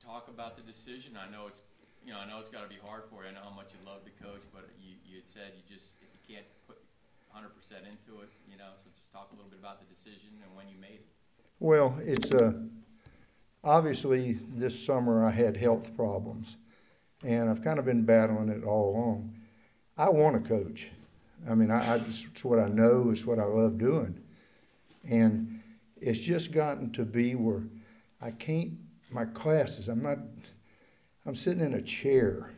talk about the decision? I know it's, I know it's got to be hard for you. I know how much you love to coach, but you had said if you can't put 100% into it, so just talk a little bit about the decision and when you made it. Well, it's obviously this summer I had health problems, and I've kind of been battling it all along. I want to coach. I mean, it's what I know, it's what I love doing. And it's just gotten to be where I can't, my classes, I'm sitting in a chair.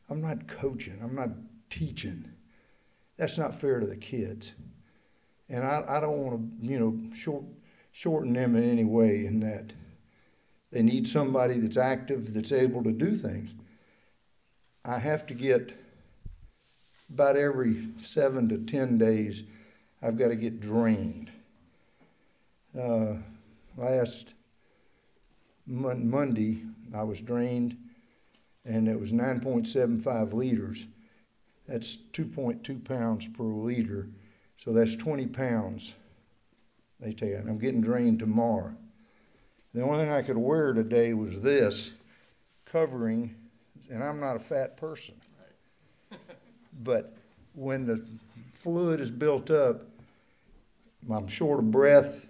I'm not coaching, I'm not teaching. That's not fair to the kids. And I don't want to, shorten them in any way in that they need somebody that's active, that's able to do things. I have to get about every 7 to 10 days, I've got to get drained. Last Monday, I was drained, and it was 9.75 liters. That's 2.2 pounds per liter, so that's 20 pounds. They tell you, and I'm getting drained tomorrow. The only thing I could wear today was this covering, and I'm not a fat person. Right. But when the fluid is built up, I'm short of breath.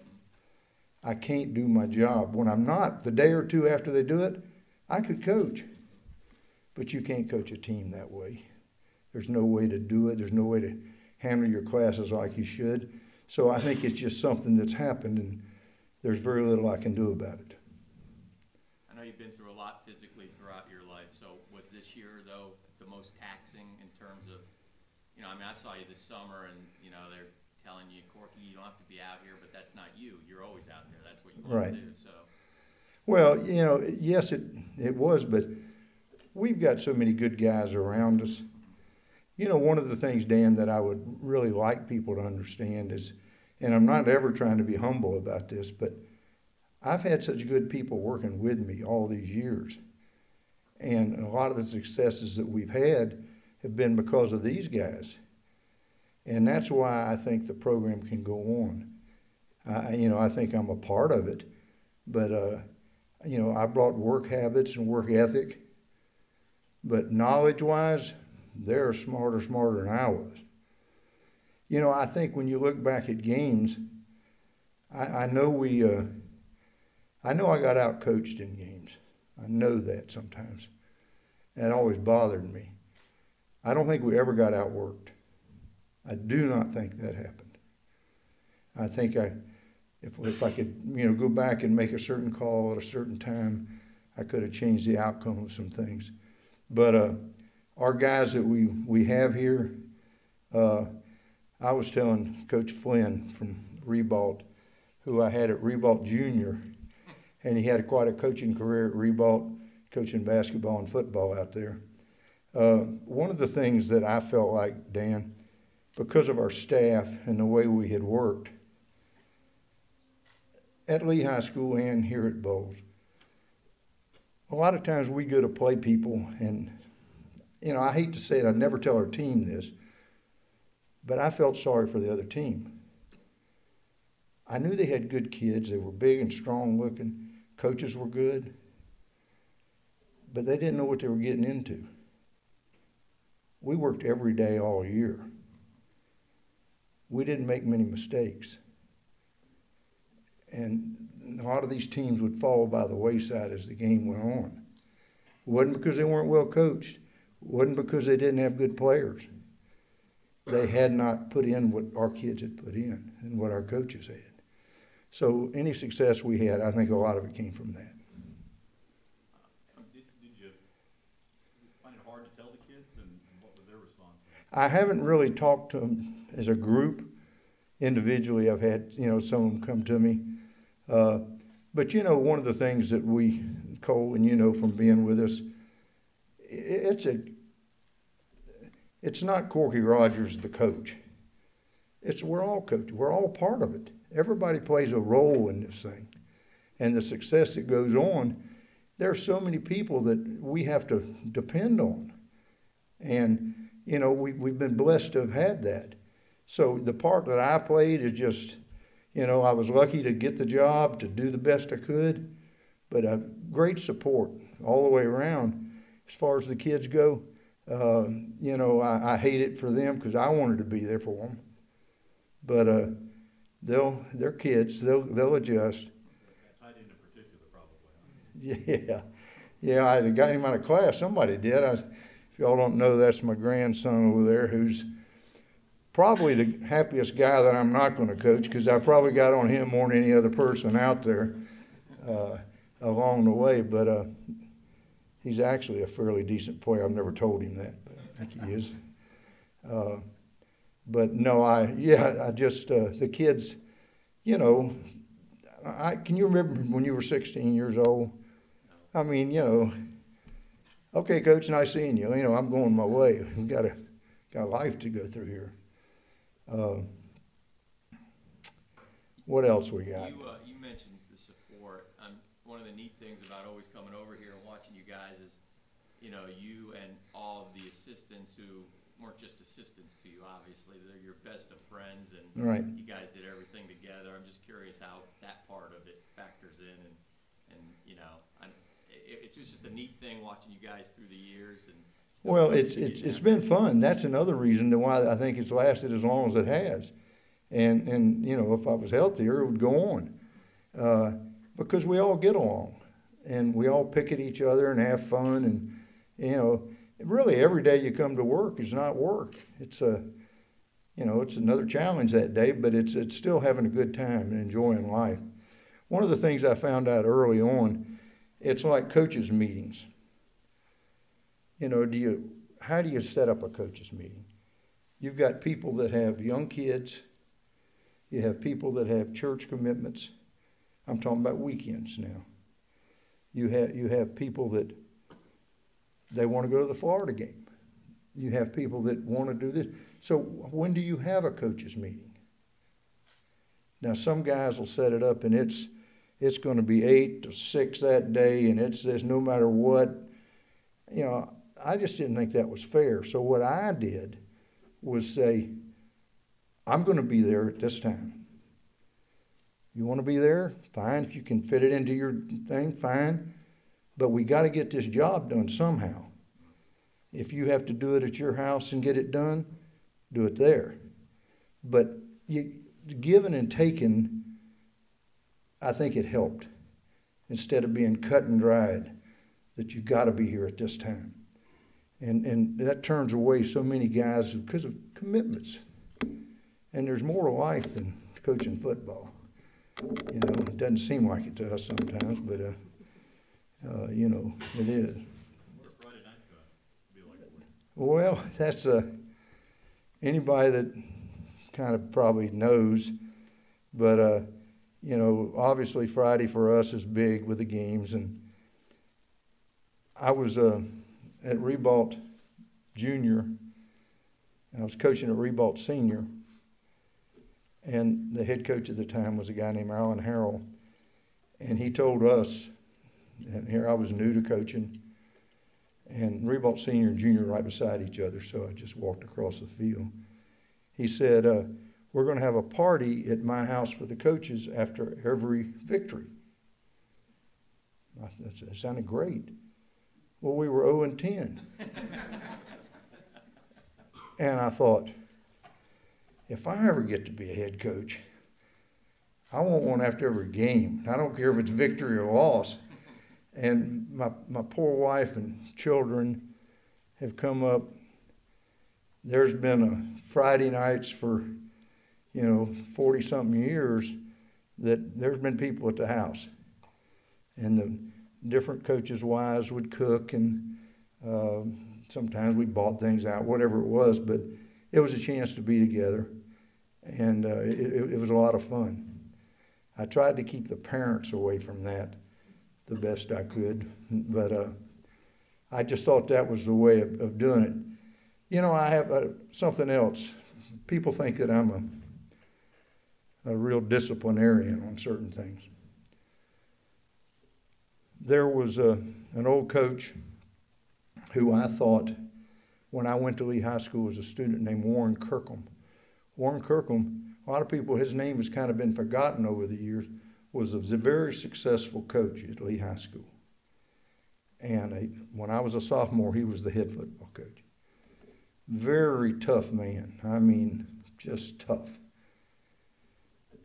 I can't do my job. When I'm not, the day or two after they do it, I could coach. But you can't coach a team that way. There's no way to do it. There's no way to handle your classes like you should. So I think it's just something that's happened, and there's very little I can do about it. I know you've been through a lot physically throughout your life. So was this year, though, the most taxing in terms of, I saw you this summer, and, they're telling you, Corky, you don't have to be out here, but that's not you. You're always out there. That's what you want to do. So. Well, yes, it was, but we've got so many good guys around us. One of the things, Dan, that I would really like people to understand is, and I'm not ever trying to be humble about this, but I've had such good people working with me all these years. And a lot of the successes that we've had have been because of these guys. And that's why I think the program can go on. I think I'm a part of it, but, I brought work habits and work ethic, but knowledge-wise, they're smarter than I was. I think when you look back at games, I know I got out-coached in games. I know that sometimes. That always bothered me. I don't think we ever got outworked. I do not think that happened. I think if I could, go back and make a certain call at a certain time, I could have changed the outcome of some things. But our guys that we have here, I was telling Coach Flynn from Ribault, who I had at Ribault Junior, and he had quite a coaching career at Ribault, coaching basketball and football out there. One of the things that I felt like, Dan, because of our staff and the way we had worked at Lee High School and here at Bowles, a lot of times we go to play people, and I hate to say it, I never tell our team this, but I felt sorry for the other team. I knew they had good kids. They were big and strong looking. Coaches were good, but they didn't know what they were getting into. We worked every day all year. We didn't make many mistakes. And a lot of these teams would fall by the wayside as the game went on. It wasn't because they weren't well coached. It wasn't because they didn't have good players. They had not put in what our kids had put in and what our coaches had. So any success we had, I think a lot of it came from that. Did you find it hard to tell the kids, and what was their response? I haven't really talked to them as a group. Individually, I've had, some of them come to me. But, one of the things that we, Cole, and from being with us, it's not Corky Rogers, the coach. We're all coaches. We're all part of it. Everybody plays a role in this thing. And the success that goes on, there are so many people that we have to depend on. And, we've been blessed to have had that. So the part that I played is just, I was lucky to get the job, to do the best I could. but great support all the way around. As far as the kids go, you know, I hate it for them because I wanted to be there for them. But they're kids. They'll adjust. Tight end in particular, probably. Huh? Yeah. I got him out of class. Somebody did. If y'all don't know, that's my grandson over there, who's probably the happiest guy that I'm not going to coach, because I probably got on him more than any other person out there along the way. But he's actually a fairly decent player. I've never told him that, but I think he is. But no, I just the kids, you know. Can you remember when you were 16 years old? I mean, you know, okay, Coach, nice seeing you. You know, I'm going my way. We've got life to go through here. What else we got? You mentioned the support. One of the neat things about always coming over here and watching you guys is, you know, you and all of the assistants who weren't just assistants to you, obviously. They're your best of friends, and Right. you guys did everything together. I'm just curious how that part of it factors in, and you know, it's just a neat thing watching you guys through the years. And Well, it's been fun. That's another reason why I think it's lasted as long as it has. And you know, if I was healthier, it would go on. Because we all get along, and we all pick at each other and have fun. And you know, really every day you come to work is not work. It's you know, it's another challenge that day, but it's still having a good time and enjoying life. One of the things I found out early on, it's like coaches' meetings. You know, how do you set up a coaches' meeting? You've got people that have young kids. You have people that have church commitments. I'm talking about weekends now. You have people that they want to go to the Florida game. You have people that want to do this. So when do you have a coaches' meeting? Now, some guys will set it up, and it's going to be 8 to 6 that day, and it's this no matter what. You know, I just didn't think that was fair. So what I did was say, I'm going to be there at this time. You want to be there? Fine. If you can fit it into your thing, fine. But we got to get this job done somehow. If you have to do it at your house and get it done, do it there. But giving and taking, I think it helped. Instead of being cut and dried, that you got to be here at this time. And that turns away so many guys because of commitments. And there's more to life than coaching football. You know, it doesn't seem like it to us sometimes, but you know, it is. What's Friday night going to be like for you? Well, that's anybody that kind of probably knows, but you know, obviously Friday for us is big with the games, and I was at Ribault Junior, and I was coaching at Ribault Senior, and the head coach at the time was a guy named Alan Harrell, and he told us, and here I was new to coaching, and Ribault Senior and Junior right beside each other, so I just walked across the field. He said, we're going to have a party at my house for the coaches after every victory. That sounded great. Well, we were 0-10. And I thought, if I ever get to be a head coach, I want one after every game. I don't care if it's victory or loss. And my poor wife and children have come up. There's been Friday nights for, 40-something years that there's been people at the house. And the different coaches' wives would cook, and sometimes we bought things out, whatever it was. But it was a chance to be together, and it was a lot of fun. I tried to keep the parents away from that the best I could, but I just thought that was the way of doing it. I have something else. People think that I'm a real disciplinarian on certain things. There was an old coach who I thought, when I went to Lee High School, was a student named Warren Kirkham. Warren Kirkham, a lot of people, his name has kind of been forgotten over the years. was a very successful coach at Lee High School. And when I was a sophomore, he was the head football coach. Very tough man. I mean, just tough.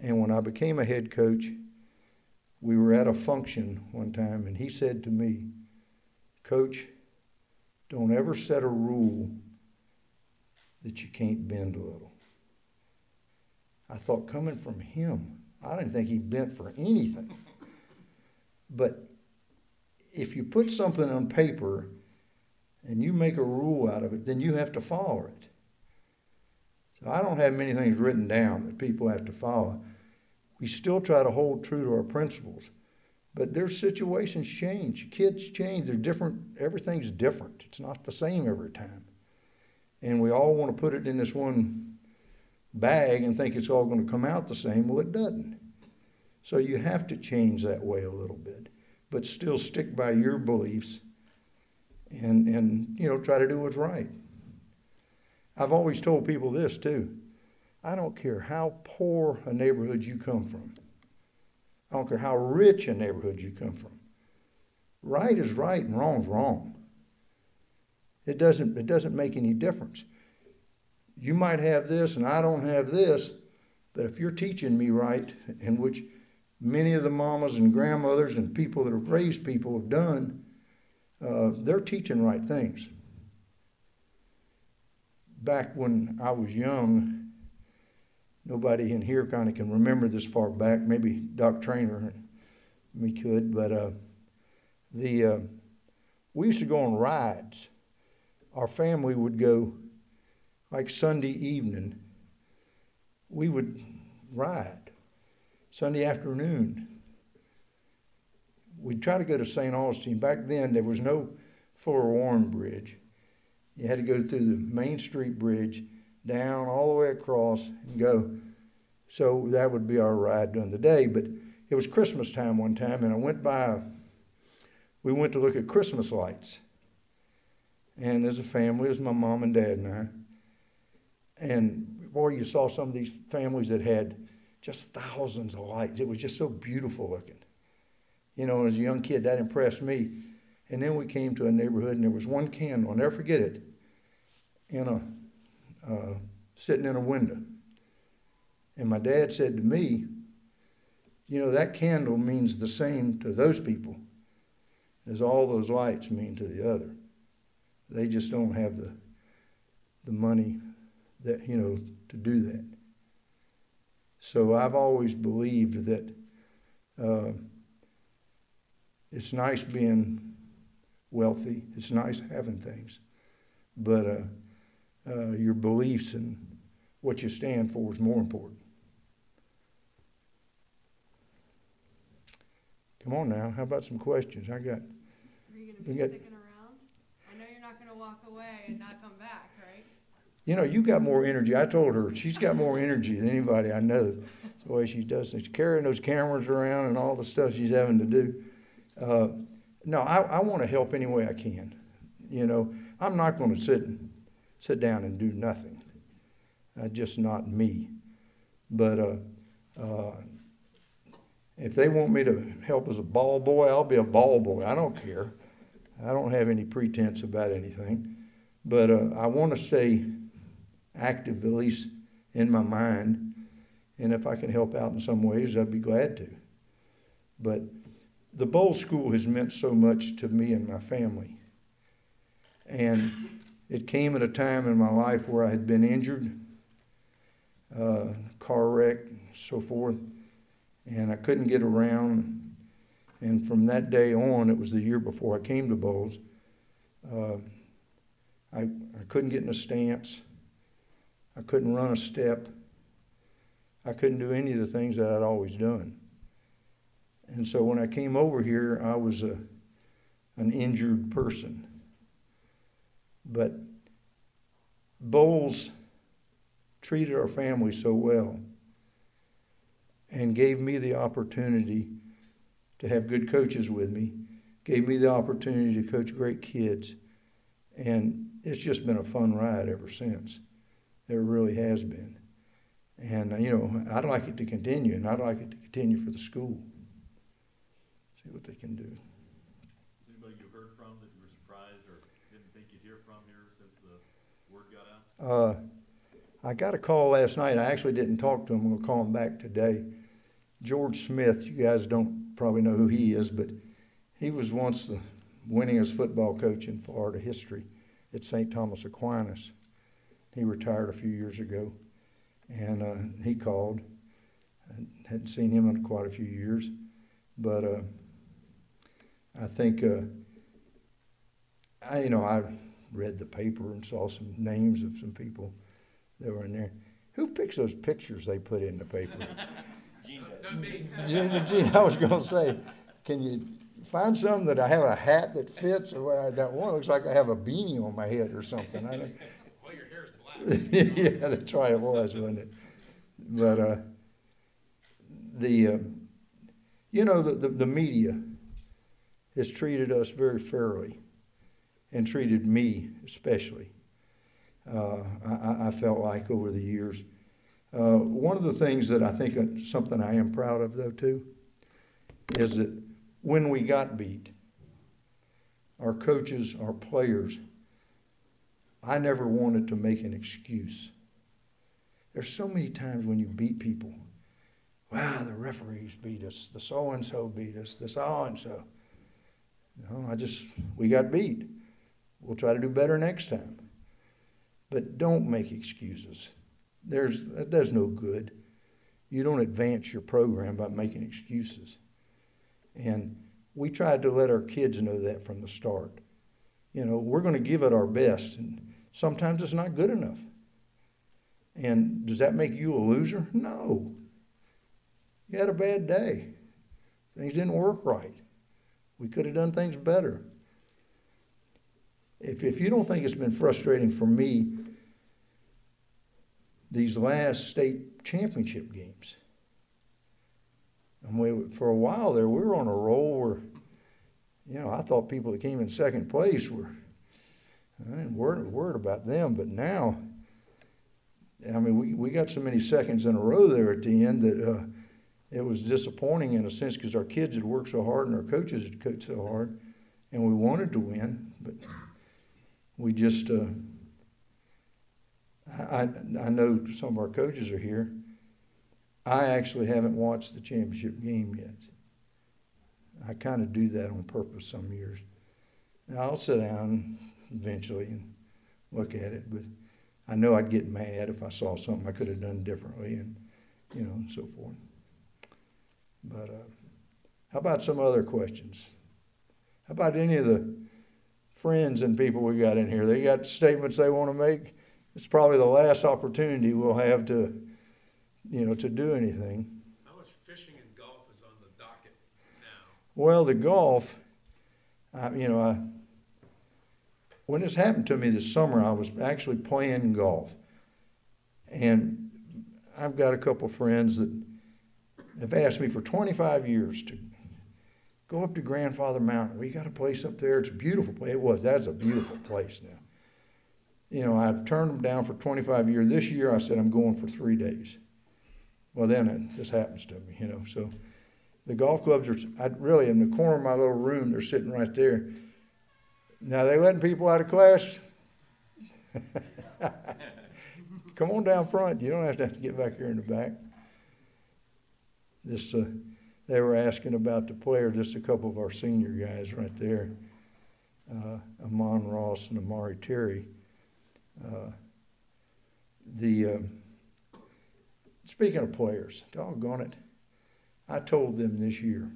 And when I became a head coach, we were at a function one time, and he said to me, "Coach, don't ever set a rule that you can't bend a little." I thought, coming from him, I didn't think he bent for anything. But if you put something on paper and you make a rule out of it, then you have to follow it. So I don't have many things written down that people have to follow. We still try to hold true to our principles, but their situations change. Kids change. They're different. Everything's different. It's not the same every time. And we all want to put it in this one bag and think it's all going to come out the same. Well, it doesn't. So you have to change that way a little bit, but still stick by your beliefs and try to do what's right. I've always told people this too. I don't care how poor a neighborhood you come from. I don't care how rich a neighborhood you come from. Right is right and wrong is wrong. It doesn't make any difference. You might have this and I don't have this, but if you're teaching me right, in which many of the mamas and grandmothers and people that have raised people have done, they're teaching right things. Back when I was young, nobody in here kind of can remember this far back. Maybe Doc Trainer and me could, but we used to go on rides. Our family would go, like Sunday evening, we would ride. Sunday afternoon, we'd try to go to St. Augustine. Back then, there was no Fuller Warren Bridge. You had to go through the Main Street Bridge, down all the way across and go. So that would be our ride during the day. But it was Christmas time one time, and we went to look at Christmas lights. And as a family, it was my mom and dad and I. And boy, you saw some of these families that had just thousands of lights. It was just so beautiful looking. As a young kid, that impressed me. And then we came to a neighborhood, and there was one candle, I'll never forget it, sitting in a window. And my dad said to me, that candle means the same to those people as all those lights mean to the other. They just don't have the money that, to do that. So I've always believed that it's nice being wealthy. It's nice having things. But your beliefs and what you stand for is more important. Come on now. How about some questions? Are you going to be sticking around? I know you're not going to walk away and not come back, right? You got more energy. I told her she's got more energy than anybody I know. The way she does things, carrying those cameras around and all the stuff she's having to do. No, I want to help any way I can. I'm not going to sit down and do nothing. That's just not me. But if they want me to help as a ball boy, I'll be a ball boy. I don't care. I don't have any pretense about anything. But I want to stay active, at least in my mind. And if I can help out in some ways, I'd be glad to. But the Bowl School has meant so much to me and my family. And it came at a time in my life where I had been injured, car wreck, so forth, and I couldn't get around. And from that day on, it was the year before I came to Bowls, I couldn't get in a stance. I couldn't run a step. I couldn't do any of the things that I'd always done. And so when I came over here, I was an injured person. But Bowles treated our family so well and gave me the opportunity to have good coaches with me, gave me the opportunity to coach great kids. And it's just been a fun ride ever since. It really has been. And, I'd like it to continue, and I'd like it to continue for the school. see what they can do. Is anybody you heard from that you were surprised or didn't think you'd hear from here since the word got out? I got a call last night. I actually didn't talk to him. I'm going to call him back today. George Smith, you guys don't probably know who he is, but he was once the winningest football coach in Florida history at St. Thomas Aquinas. He retired a few years ago, and he called. I hadn't seen him in quite a few years, but I think I read the paper and saw some names of some people that were in there. Who picks those pictures they put in the paper? Gene Gene, I was going to say, can you find some that I have a hat that fits? Or that one looks like I have a beanie on my head or something. I don't. Well, your hair's black. Yeah, that's right, it was, wasn't it? But the media has treated us very fairly, and treated me especially. I felt like over the years. One of the things that I think something I am proud of, though, too, is that when we got beat, our coaches, our players, I never wanted to make an excuse. There's so many times when you beat people, wow, the referees beat us, the so-and-so beat us, the so-and-so. No, we got beat. We'll try to do better next time. But don't make excuses. That does no good. You don't advance your program by making excuses. And we tried to let our kids know that from the start. We're going to give it our best, and sometimes it's not good enough. And does that make you a loser? No. You had a bad day. Things didn't work right. We could have done things better. If you don't think it's been frustrating for me, these last state championship games, and for a while there, we were on a roll where, I thought people that came in second place I didn't worried about them, but now, we got so many seconds in a row there at the end that it was disappointing in a sense because our kids had worked so hard and our coaches had coached so hard, and we wanted to win, but we just, I know some of our coaches are here. I actually haven't watched the championship game yet. I kind of do that on purpose some years. Now, I'll sit down eventually and look at it, but I know I'd get mad if I saw something I could have done differently and, and so forth. But how about some other questions? How about any of the friends and people we got in here? They got statements they want to make. It's probably the last opportunity we'll have to do anything. How much fishing and golf is on the docket now? Well, the golf, when this happened to me this summer, I was actually playing golf. And I've got a couple friends that have asked me for 25 years to go up to Grandfather Mountain. We got a place up there. It's a beautiful place. That's a beautiful place now. I've turned them down for 25 years. This year I said I'm going for 3 days. Well, then this happens to me, So the golf clubs are really in the corner of my little room. They're sitting right there. Now, they letting people out of class? Come on down front. You don't have to get back here in the back. They were asking about the players, just a couple of our senior guys right there, Amon Ross and Amari Terry. Speaking of players, doggone it, I told them this year,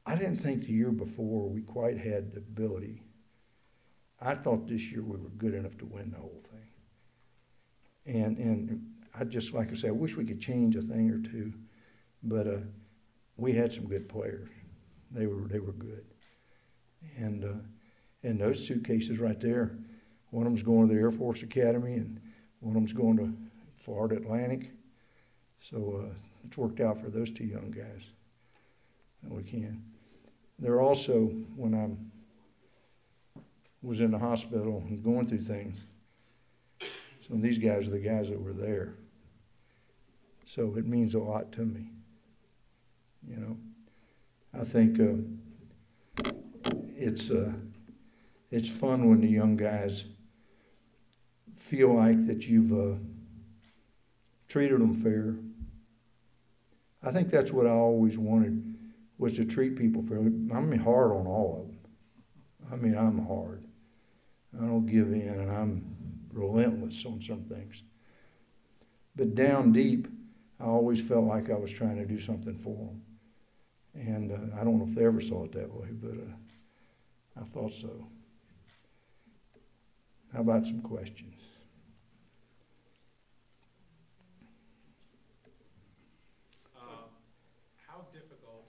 I didn't think the year before we quite had the ability. I thought this year we were good enough to win the whole thing. And I just, like I said, I wish we could change a thing or two, but we had some good players. They were good. And in those two cases right there, one of them's going to the Air Force Academy and one of them's going to Florida Atlantic. So it's worked out for those two young guys. And we can. They're also, when I was in the hospital and going through things, some of these guys are the guys that were there. So it means a lot to me. You know, I think it's fun when the young guys feel like that you've treated them fair. I think that's what I always wanted, was to treat people fairly. I'm hard on all of them. I mean, I'm hard. I don't give in, and I'm relentless on some things. But down deep, I always felt like I was trying to do something for them. And I don't know if they ever saw it that way, but I thought so. How about some questions? How difficult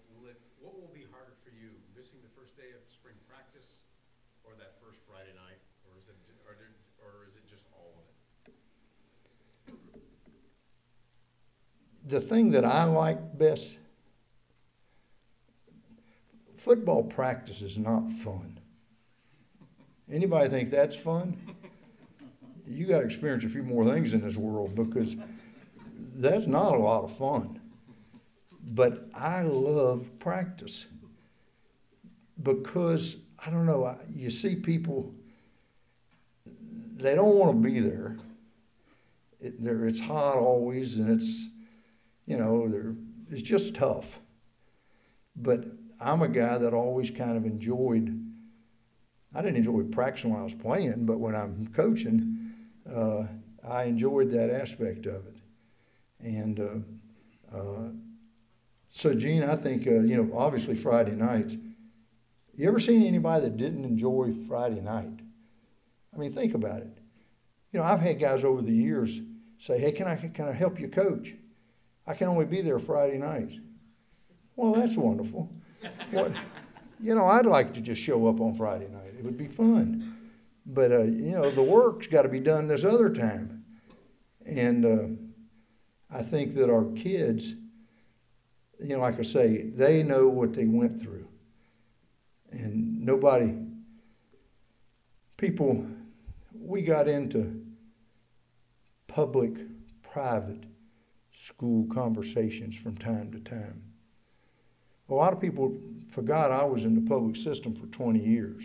what will be harder for you, missing the first day of spring practice or that first Friday night, or is it just all of it? The thing that I like best, football practice is not fun. Anybody think that's fun? You got to experience a few more things in this world, because that's not a lot of fun. But I love practice because, I don't know, you see people, they don't want to be there. It's hot always, and it's, you know, it's just tough. But I'm a guy that always kind of enjoyed, I didn't enjoy practicing when I was playing, but when I'm coaching, I enjoyed that aspect of it. And so, Gene, I think, you know, obviously Friday nights, you ever seen anybody that didn't enjoy Friday night? I mean, think about it. You know, I've had guys over the years say, hey, can I help you coach? I can only be there Friday nights. Well, that's wonderful. What, you know, I'd like to just show up on Friday night. It would be fun. But, you know, the work's got to be done this other time. And I think that our kids, you know, like I say, they know what they went through. And people, we got into public-private school conversations from time to time. A lot of people forgot I was in the public system for 20 years.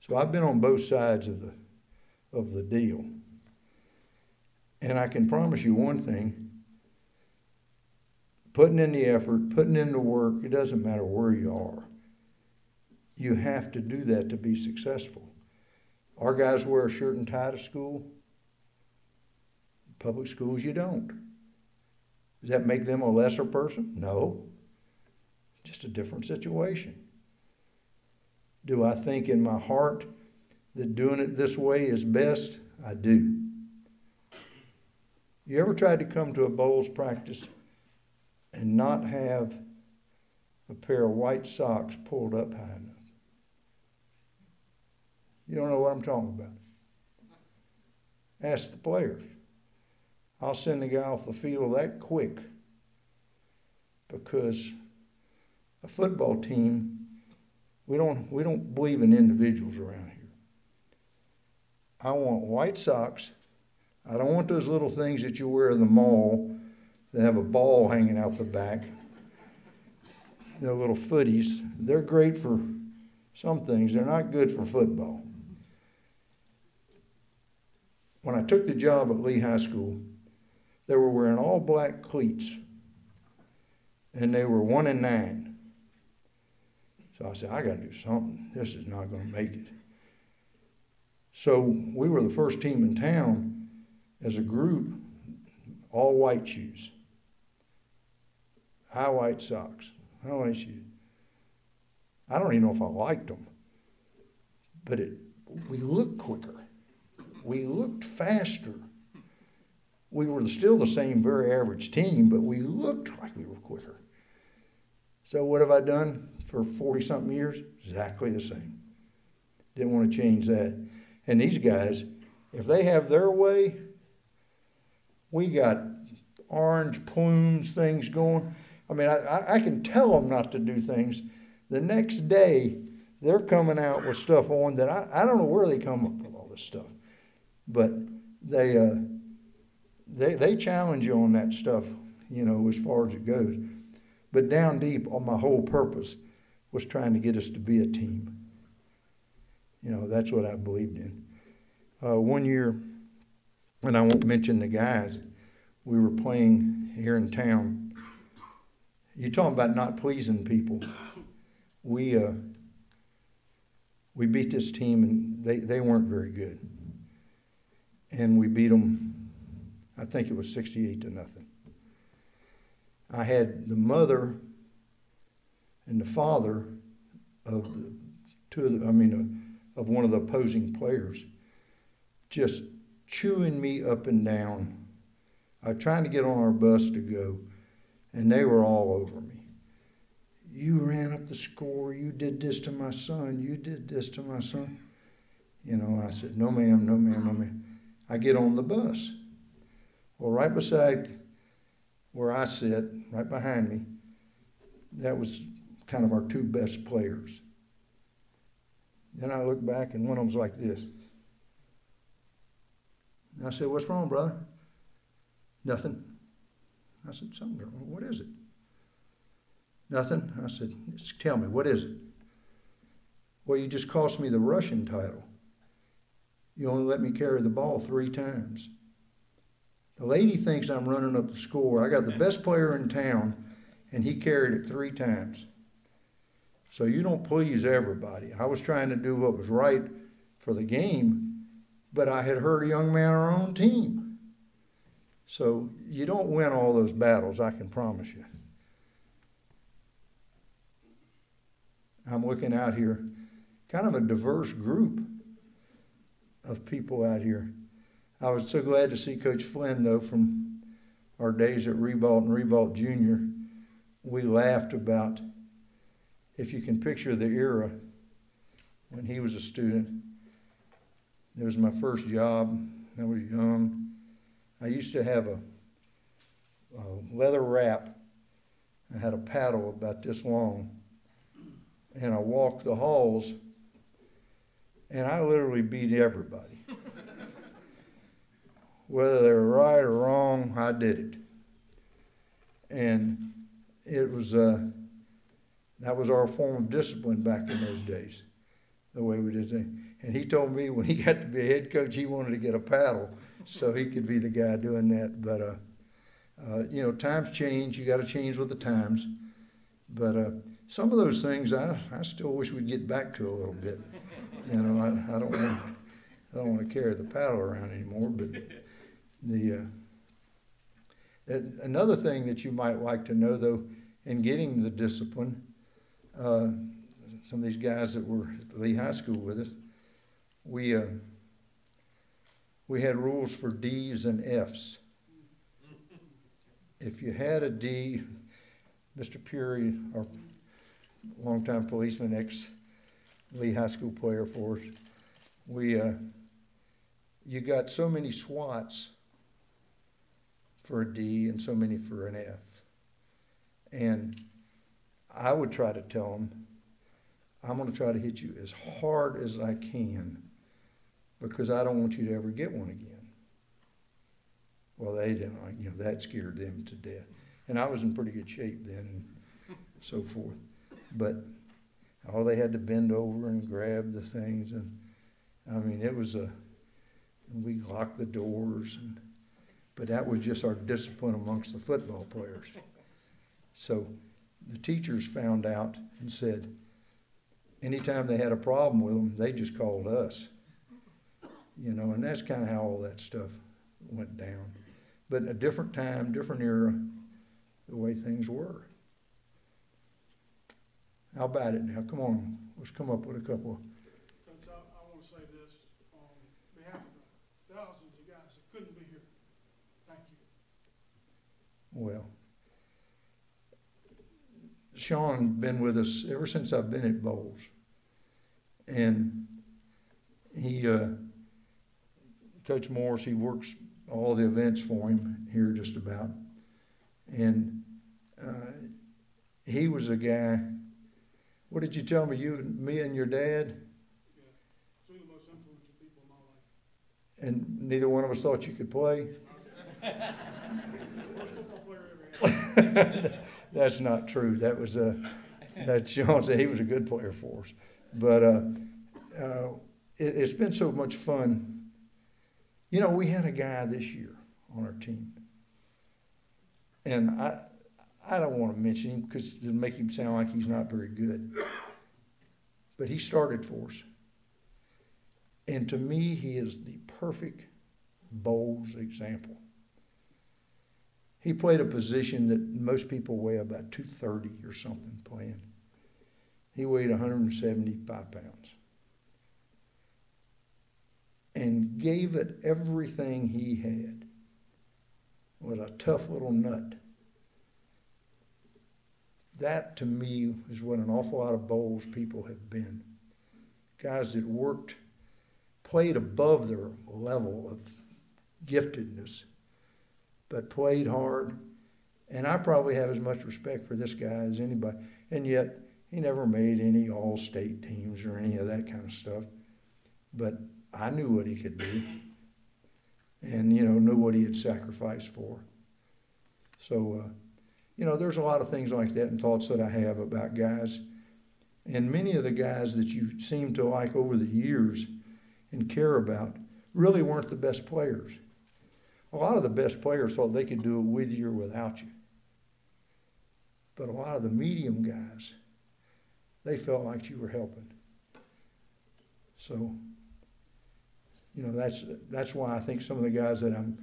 So I've been on both sides of the deal. And I can promise you one thing, putting in the effort, putting in the work, it doesn't matter where you are. You have to do that to be successful. Our guys wear a shirt and tie to school. Public schools, you don't. Does that make them a lesser person? No. Just a different situation. Do I think in my heart that doing it this way is best? I do. You ever tried to come to a bowls practice and not have a pair of white socks pulled up high enough? You don't know what I'm talking about. Ask the players. I'll send the guy off the field that quick, because a football team, we don't believe in individuals around here. I want white socks. I don't want those little things that you wear in the mall that have a ball hanging out the back. They're little footies. They're great for some things. They're not good for football. When I took the job at Lee High School, they were wearing all black cleats, and they were 1 and 9. So I said, I got to do something. This is not going to make it. So we were the first team in town as a group, all white shoes, high white socks, high white shoes. I don't even know if I liked them, but we looked quicker. We looked faster. We were still the same very average team, but we looked like we were quicker. So what have I done for 40-something years? Exactly the same. Didn't want to change that. And these guys, if they have their way, we got orange plumes, things going. I mean, I can tell them not to do things. The next day, they're coming out with stuff on that I don't know where they come up with all this stuff. But they challenge you on that stuff, you know, as far as it goes. But down deep, my whole purpose was trying to get us to be a team. You know, that's what I believed in. One year, and I won't mention the guys, we were playing here in town. You're talking about not pleasing people. We beat this team, and they weren't very good. And we beat them, I think it was 68-0. I had the mother and the father of of one of the opposing players just chewing me up and down. I was trying to get on our bus to go, and they were all over me. You ran up the score. You did this to my son. You did this to my son. You know, I said, no, ma'am, no, ma'am, no, ma'am. I get on the bus. Well, right beside where I sit, right behind me, that was kind of our two best players. Then I look back, and one of them's like this. And I said, what's wrong, brother? Nothing. I said, something's wrong. What is it? Nothing. I said, tell me, what is it? Well, you just cost me the rushing title. You only let me carry the ball 3 times. The lady thinks I'm running up the score. I got the best player in town, and he carried it 3 times. So you don't please everybody. I was trying to do what was right for the game, but I had hurt a young man on our own team. So you don't win all those battles, I can promise you. I'm looking out here, kind of a diverse group of people out here. I was so glad to see Coach Flynn, though, from our days at Ribault and Ribault Junior. We laughed about, if you can picture the era when he was a student. It was my first job. I was young. I used to have a leather wrap. I had a paddle about this long. And I walked the halls, and I literally beat everybody. Whether they were right or wrong, I did it. And it was, that was our form of discipline back in those days, the way we did things. And he told me when he got to be a head coach, he wanted to get a paddle so he could be the guy doing that. But, you know, times change. You got to change with the times. But some of those things I still wish we'd get back to a little bit. You know, I don't want to carry the paddle around anymore. But another thing that you might like to know, though, in getting the discipline, some of these guys that were at Lee High School with us, we had rules for D's and F's. If you had a D, Mr. Puri, our longtime policeman, ex-Lee High School player for us, you got so many swats for a D and so many for an F. And I would try to tell them, I'm going to try to hit you as hard as I can because I don't want you to ever get one again. Well, they didn't like, you know, that scared them to death. And I was in pretty good shape then and so forth. But all they had to bend over and grab the things. And I mean, it was we locked the doors. But that was just our discipline amongst the football players. So the teachers found out and said, anytime they had a problem with them, they just called us. You know, and that's kind of how all that stuff went down. But a different time, different era, the way things were. How about it now? Come on, let's come up with a couple. Coach, I want to say this on behalf of the thousands of guys that couldn't be here. Thank you. Well, Sean been with us ever since I've been at Bowles. And he, Coach Morris, he works all the events for him here just about. And he was a guy, what did you tell me, me and your dad? Yeah, two of the most influential people in my life. And neither one of us thought you could play? Worst football player I ever had. That's not true. That was that Sean said he was a good player for us. But it's been so much fun. You know, we had a guy this year on our team, and I don't want to mention him because it'll make him sound like he's not very good. But he started for us. And to me, he is the perfect Bowls example. He played a position that most people weigh about 230 or something playing. He weighed 175 pounds. And gave it everything he had. With a tough little nut. That, to me, is what an awful lot of Bowls people have been. Guys that worked, played above their level of giftedness, but played hard. And I probably have as much respect for this guy as anybody. And yet, he never made any all-state teams or any of that kind of stuff. But I knew what he could do. And, you know, knew what he had sacrificed for. So, you know, there's a lot of things like that and thoughts that I have about guys. And many of the guys that you seem to like over the years and care about really weren't the best players. A lot of the best players thought they could do it with you or without you. But a lot of the medium guys, they felt like you were helping. So, you know, that's why I think some of the guys that I'm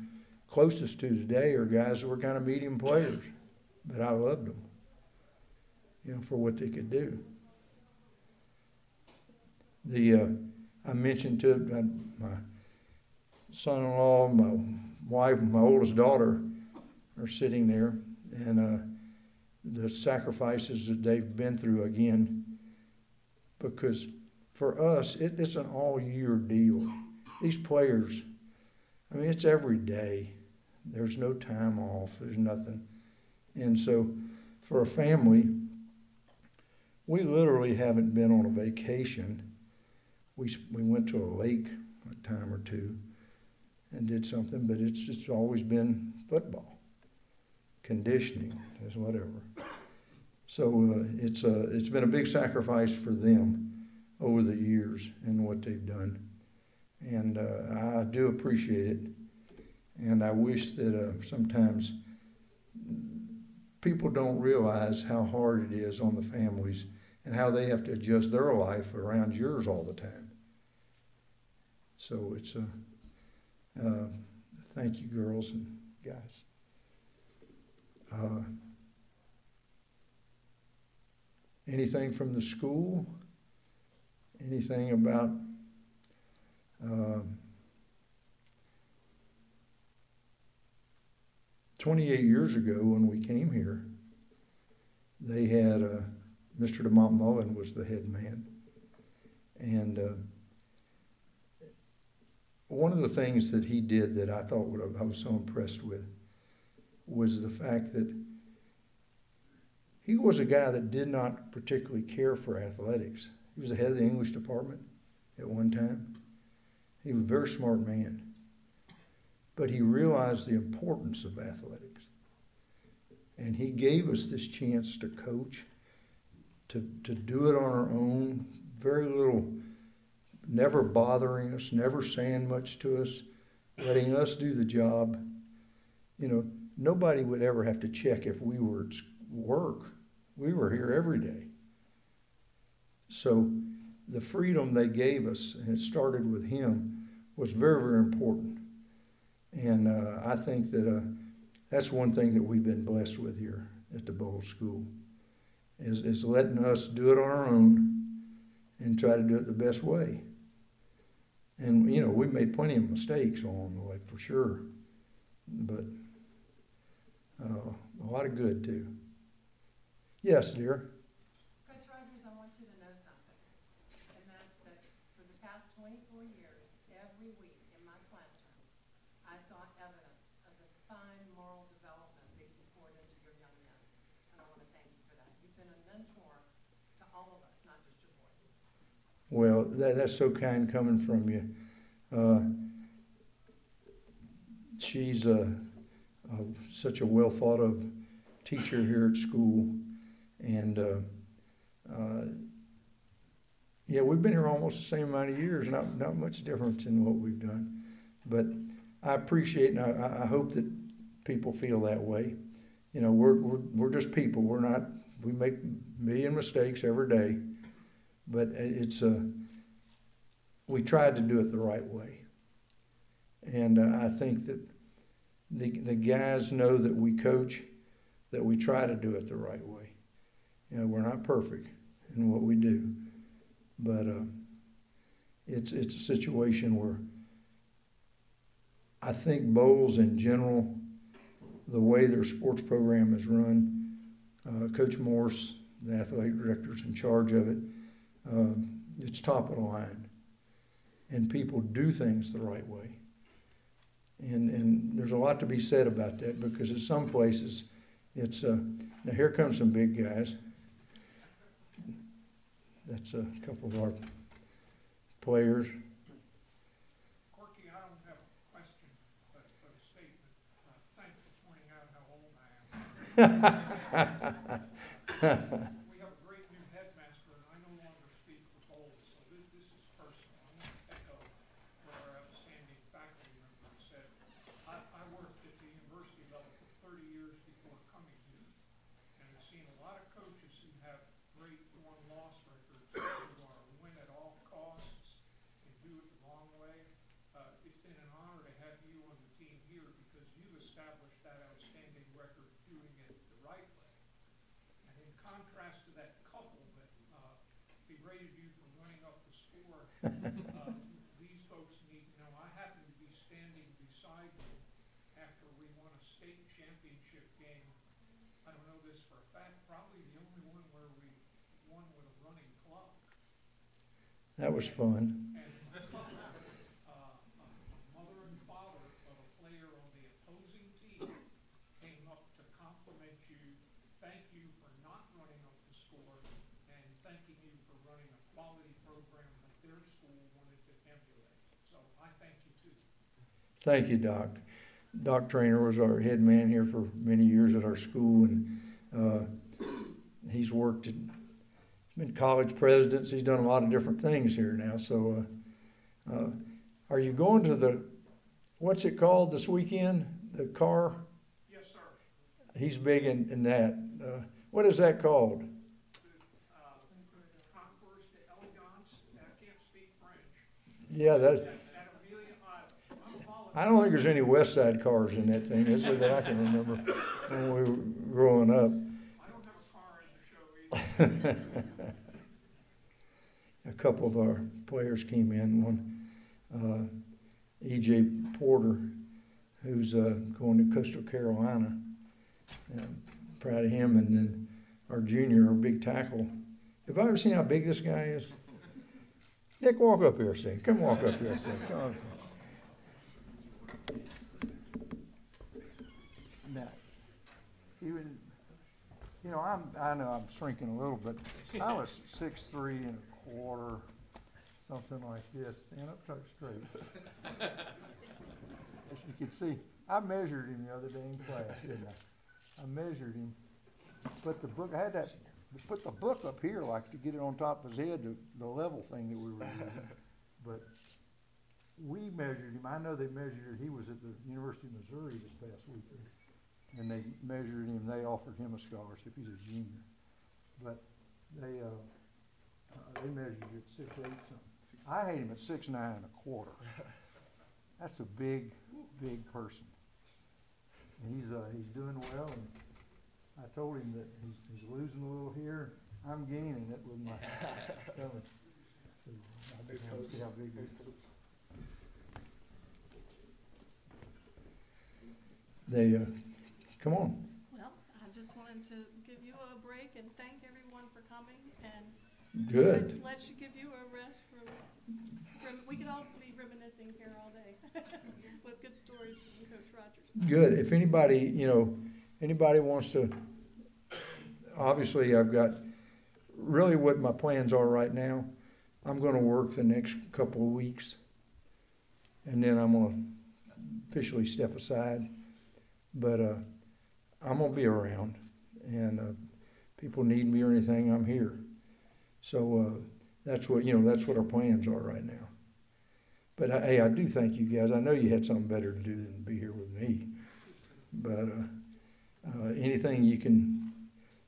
closest to today are guys that were kind of medium players. But I loved them, you know, for what they could do. I mentioned to my son-in-law, my wife, and my oldest daughter are sitting there, and the sacrifices that they've been through again, because for us, it's an all-year deal. These players, I mean, it's every day. There's no time off. There's nothing. And so for a family, we literally haven't been on a vacation. We went to a lake a time or two and did something, but it's just always been football, conditioning, just whatever. So it's been a big sacrifice for them over the years and what they've done. And I do appreciate it. And I wish that sometimes people don't realize how hard it is on the families and how they have to adjust their life around yours all the time. So it's thank you, girls and guys. Anything from the school? Anything about 28 years ago when we came here, they had Mr. DeMont Mullen was the head man. And one of the things that he did that I thought I was so impressed with was the fact that he was a guy that did not particularly care for athletics. He was the head of the English department at one time. He was a very smart man. But he realized the importance of athletics. And he gave us this chance to coach, to do it on our own, very little, never bothering us, never saying much to us, letting us do the job. You know, nobody would ever have to check if we were at work. We were here every day. So the freedom they gave us, and it started with him, was very, very important. And I think that that's one thing that we've been blessed with here at the Bowles School, is letting us do it on our own and try to do it the best way. And, you know, we made plenty of mistakes along the way, for sure, but a lot of good, too. Yes, dear? Coach Rogers, I want you to know something, and that's that for the past 24 years, every week in my classroom, I saw evidence of the fine moral development that you poured into your young men, and I want to thank you for that. You've been a mentor to all of us, not just your boys. Well, that's so kind coming from you. She's such a well thought of teacher here at school, and yeah, we've been here almost the same amount of years. Not much difference in what we've done, but I appreciate, and I hope that people feel that way. You know, we're just people. We make a million mistakes every day, but we tried to do it the right way. And I think that the guys know that we coach, that we try to do it the right way. You know, we're not perfect in what we do, but it's a situation where I think Bowles in general, the way their sports program is run, Coach Morse, the athletic director, is in charge of it. It's top of the line, and people do things the right way. And there's a lot to be said about that, because at some places it's now here comes some big guys. That's a couple of our players. Corky, I don't have a question, but a statement. Thanks for pointing out how old I am. We have a great new headmaster, and I no longer speak for Bowles, so this is personal. I want to echo what our outstanding faculty member said. I worked at the university level for 30 years before coming here, and I've seen a lot of coaches who have great one-loss records, who are win at all costs and do it the wrong way. It's been an honor to have you on the team here, because you've established that outstanding record doing it the right way. And in contrast to that couple that berated you for running up the score, these folks need to know. I happen to be standing beside you after we won a state championship game. I don't know this for a fact, probably the only one where we won with a running clock. That was fun. And a mother and father of a player on the opposing team came up to compliment you, thank you for not running up the score, and thanking you for running a quality program that their school wanted to emulate. So I thank you too. Thank you, Doc. Doc Trainer was our head man here for many years at our school, and he's worked in college presidents. He's done a lot of different things here now. So are you going to what's it called this weekend? The car? Yes, sir. He's big in that. What is that called? Concours d'Elegance. I can't speak French. Yeah, that. At Amelia, I'm a volunteer. I don't think there's any West Side cars in that thing, is there, that I can remember when we were growing up. I don't have a car in the show either. A couple of our players came in. One, E.J. Porter, who's going to Coastal Carolina. Proud of him. And then our junior, our big tackle. Have I ever seen how big this guy is? Nick, walk up here a second. Come walk up here a second. Come on. Now, even, you know, I know I'm shrinking a little bit. I was 6'3" and a quarter, something like this. Stand up so straight. As you can see, I measured him the other day in class, didn't I? I measured him. Put the book. I had that. Put the book up here, like to get it on top of his head, the level thing that we were using. But we measured him. I know they measured. He was at the University of Missouri this past weekend, and they measured him. They offered him a scholarship. He's a junior, but they measured it 6'8" something. I had him at 6'9" and a quarter. That's a big person. And he's doing well, and I told him that he's losing a little here. I'm gaining it with my stomach. See how big he is. They come on. Well, I just wanted to give you a break and thank everyone for coming, and Good. let you give you a rest from we could all be reminiscing here all day with good stories from Coach Rogers. Good. If anybody wants to, obviously I've got really what my plans are right now. I'm going to work the next couple of weeks, and then I'm going to officially step aside. But I'm going to be around, and people need me or anything, I'm here. So that's what our plans are right now. But hey, I do thank you guys. I know you had something better to do than be here with me. But anything you can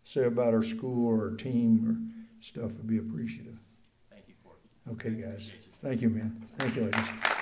say about our school or our team or stuff would be appreciative. Thank you, Corky. Okay, guys. Appreciate you. Thank you, man. Thank you, ladies.